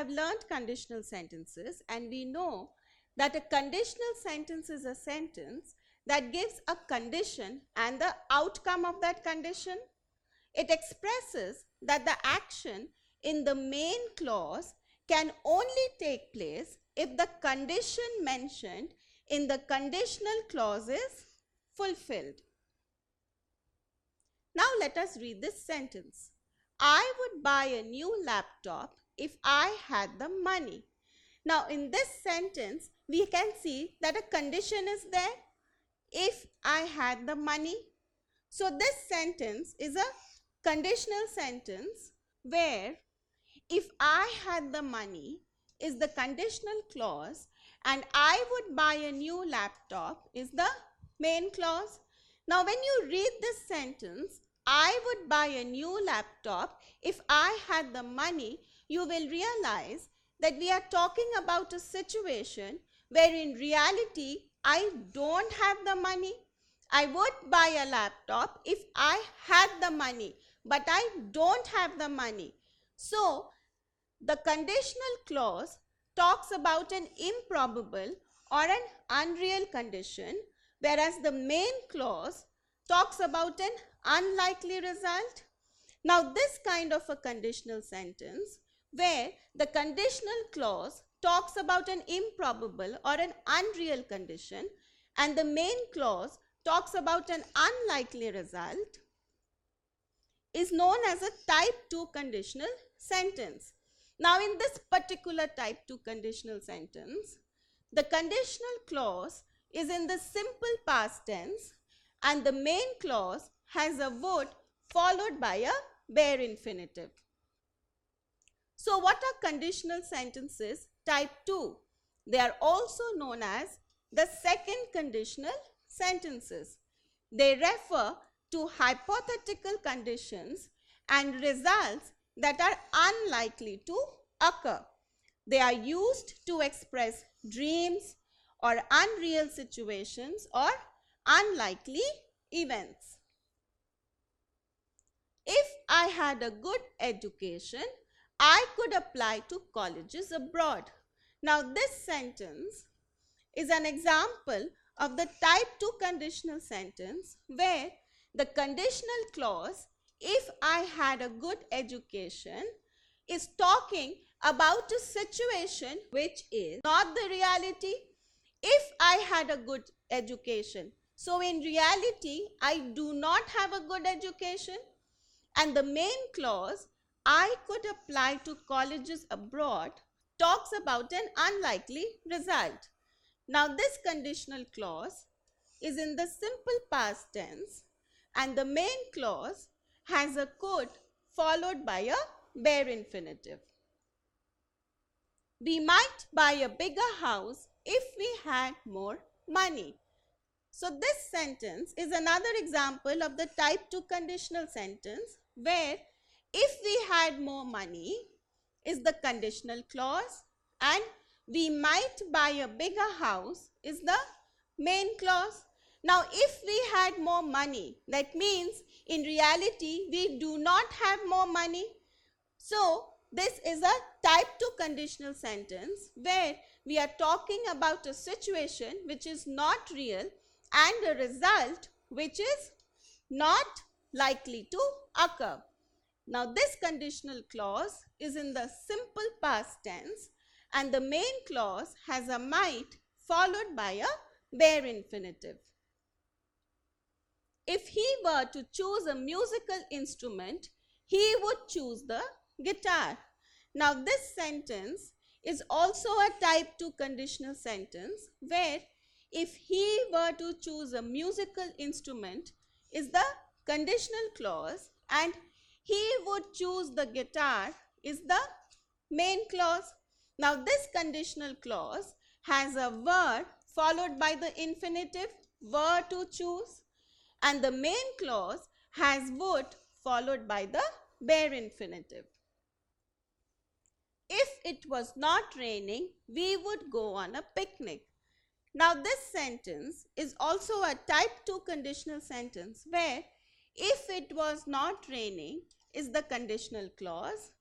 have learned conditional sentences, and we know that a conditional sentence is a sentence that gives a condition and the outcome of that condition. It expresses that the action in the main clause can only take place if the condition mentioned in the conditional clause is fulfilled. Now let us read this sentence. I would buy a new laptop if I had the money. Now in this sentence, we can see that a condition is there, if I had the money. So this sentence is a conditional sentence where if I had the money is the conditional clause and I would buy a new laptop is the main clause. Now when you read this sentence, I would buy a new laptop if I had the money, you will realize that we are talking about a situation where in reality I don't have the money. I would buy a laptop if I had the money, but I don't have the money. So the conditional clause talks about an improbable or an unreal condition, whereas the main clause talks about an unlikely result. Now this kind of a conditional sentence where the conditional clause talks about an improbable or an unreal condition and the main clause talks about an unlikely result is known as a type 2 conditional sentence. Now in this particular type 2 conditional sentence, the conditional clause is in the simple past tense and the main clause has a would followed by a bare infinitive. So what are conditional sentences type 2? They are also known as the second conditional sentences. They refer to hypothetical conditions and results that are unlikely to occur. They are used to express dreams or unreal situations or unlikely events. If I had a good education, I could apply to colleges abroad. Now this sentence is an example of the type 2 conditional sentence where the conditional clause, if I had a good education, is talking about a situation which is not the reality. If I had a good education, so in reality I do not have a good education, and the main clause, I could apply to colleges abroad, talks about an unlikely result. Now this conditional clause is in the simple past tense and the main clause has a could followed by a bare infinitive. We might buy a bigger house if we had more money. So this sentence is another example of the type 2 conditional sentence where if we had more money is the conditional clause and we might buy a bigger house is the main clause. Now if we had more money, that means in reality we do not have more money. So this is a type 2 conditional sentence where we are talking about a situation which is not real and a result which is not likely to occur. Now this conditional clause is in the simple past tense and the main clause has a might followed by a bare infinitive. If he were to choose a musical instrument, he would choose the guitar. Now this sentence is also a type 2 conditional sentence where if he were to choose a musical instrument is the conditional clause and he would choose the guitar is the main clause. Now this conditional clause has a word followed by the infinitive were to choose and the main clause has would followed by the bare infinitive. If it was not raining, we would go on a picnic. Now this sentence is also a type 2 conditional sentence where if it was not raining is the conditional clause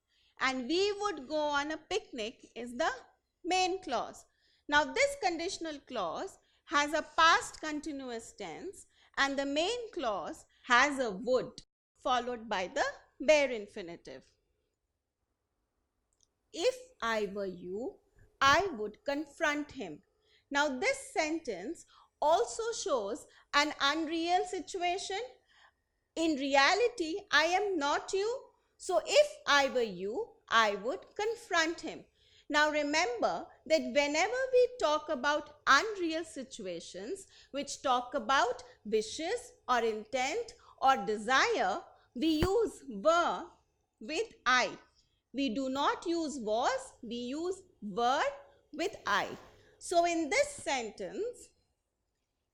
and we would go on a picnic is the main clause. Now this conditional clause has a past continuous tense and the main clause has a would followed by the bare infinitive. If I were you, I would confront him. Now this sentence also shows an unreal situation. In reality, I am not you. So if I were you, I would confront him. Now remember that whenever we talk about unreal situations which talk about wishes or intent or desire, we use were with I. We do not use was, we use were with I. So in this sentence,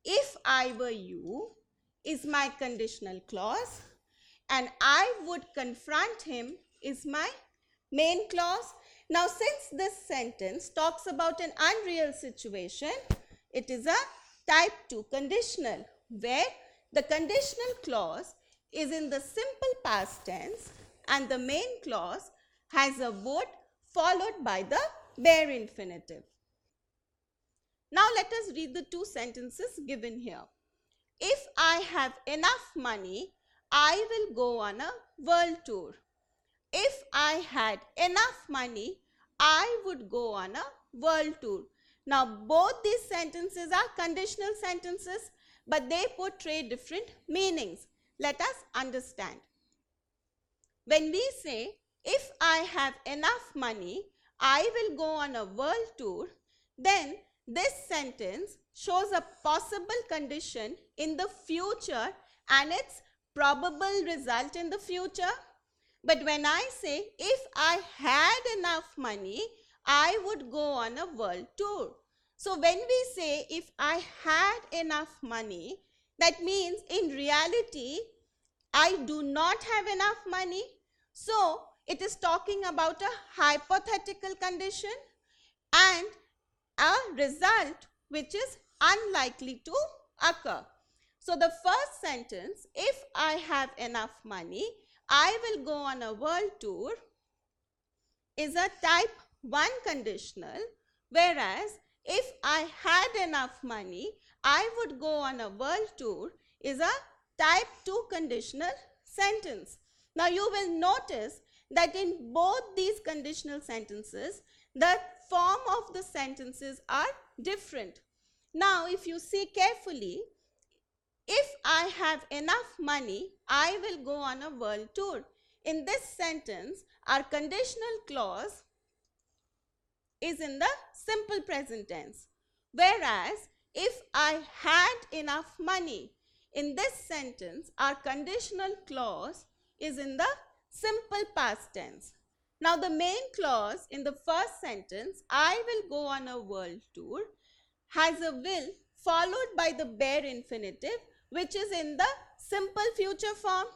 if I were you is my conditional clause and I would confront him is my main clause. Now since this sentence talks about an unreal situation, it is a type 2 conditional where the conditional clause is in the simple past tense and the main clause has a would followed by the bare infinitive. Now let us read the two sentences given here. If I have enough money, I will go on a world tour. If I had enough money, I would go on a world tour. Now both these sentences are conditional sentences, but they portray different meanings. Let us understand. When we say, if I have enough money, I will go on a world tour, then this sentence shows a possible condition in the future and its probable result in the future. But when I say, if I had enough money, I would go on a world tour. So when we say, if I had enough money, that means in reality, I do not have enough money. So it is talking about a hypothetical condition and a result which is unlikely to occur. So the first sentence, if I have enough money, I will go on a world tour, is a type 1 conditional, whereas if I had enough money, I would go on a world tour is a type 2 conditional sentence. Now you will notice that in both these conditional sentences, the form of the sentences are different. Now if you see carefully, if I have enough money, I will go on a world tour. In this sentence, our conditional clause is in the simple present tense. Whereas, if I had enough money, in this sentence, our conditional clause is in the simple past tense. Now, the main clause in the first sentence, I will go on a world tour, has a will followed by the bare infinitive, which is in the simple future form.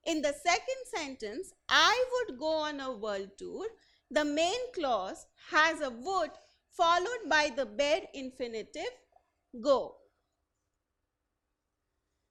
In the second sentence, I would go on a world tour, the main clause has a would followed by the bare infinitive, go.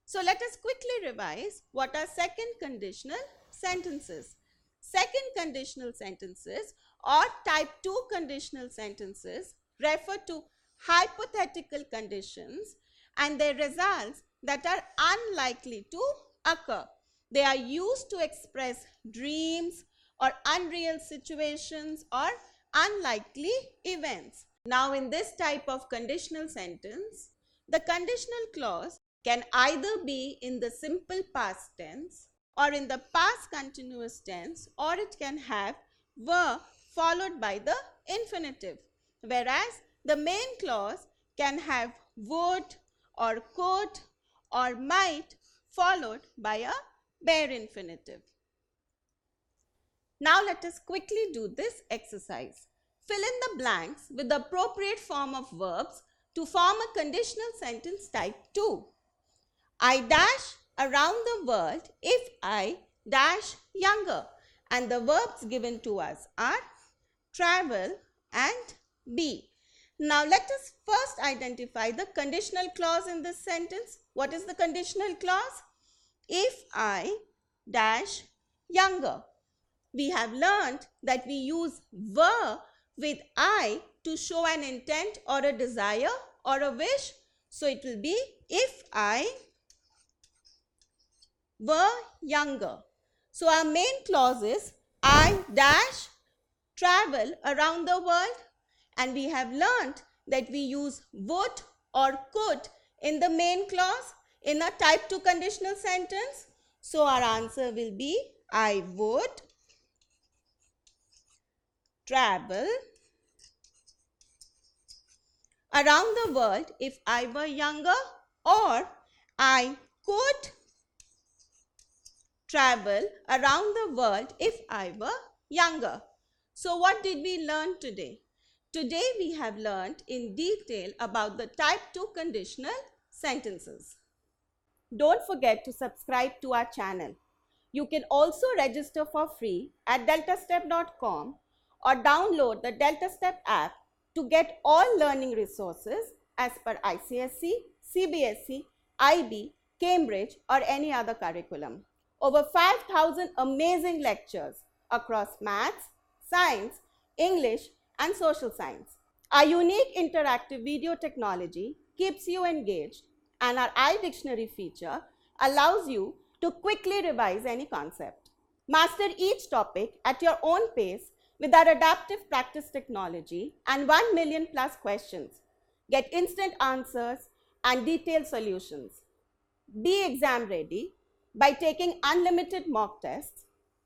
So let us quickly revise what are second conditional sentences. Second conditional sentences or type 2 conditional sentences refer to hypothetical conditions and their results that are unlikely to occur. They are used to express dreams or unreal situations or unlikely events. Now in this type of conditional sentence, the conditional clause can either be in the simple past tense or in the past continuous tense, or it can have were followed by the infinitive, whereas the main clause can have would or could or might followed by a bare infinitive. Now let us quickly do this exercise. Fill in the blanks with the appropriate form of verbs to form a conditional sentence type 2. I dash around the world if I dash younger, and the verbs given to us are travel and be. Now let us first identify the conditional clause in this sentence. What is the conditional clause? If I dash younger. we have learned that we use were with I to show an intent or a desire or a wish. So it will be if I were younger. So our main clause is I dash travel around the world, and we have learned that we use would or could in the main clause in a type 2 conditional sentence. So our answer will be I would travel around the world if I were younger, or I could travel around the world if I were younger. So what did we learn today? Today we have learned in detail about the type 2 conditional sentences. Don't forget to subscribe to our channel. You can also register for free at deltastep.com or download the DeltaStep app to get all learning resources as per ICSE, CBSE, IB, Cambridge or any other curriculum. Over 5,000 amazing lectures across maths, science, English and social science. Our unique interactive video technology keeps you engaged, and our iDictionary feature allows you to quickly revise any concept. Master each topic at your own pace with our adaptive practice technology and 1 million plus questions. Get instant answers and detailed solutions. Be exam ready by taking unlimited mock tests,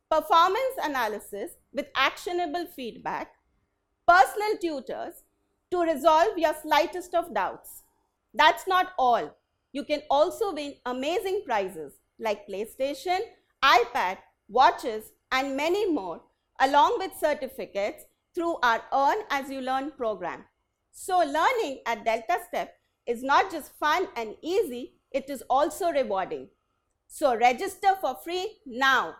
performance analysis with actionable feedback, personal tutors to resolve your slightest of doubts. That's not all. You can also win amazing prizes like PlayStation, iPad, watches and many more, along with certificates through our Earn As You Learn program. So learning at DeltaStep is not just fun and easy, it is also rewarding. So register for free now.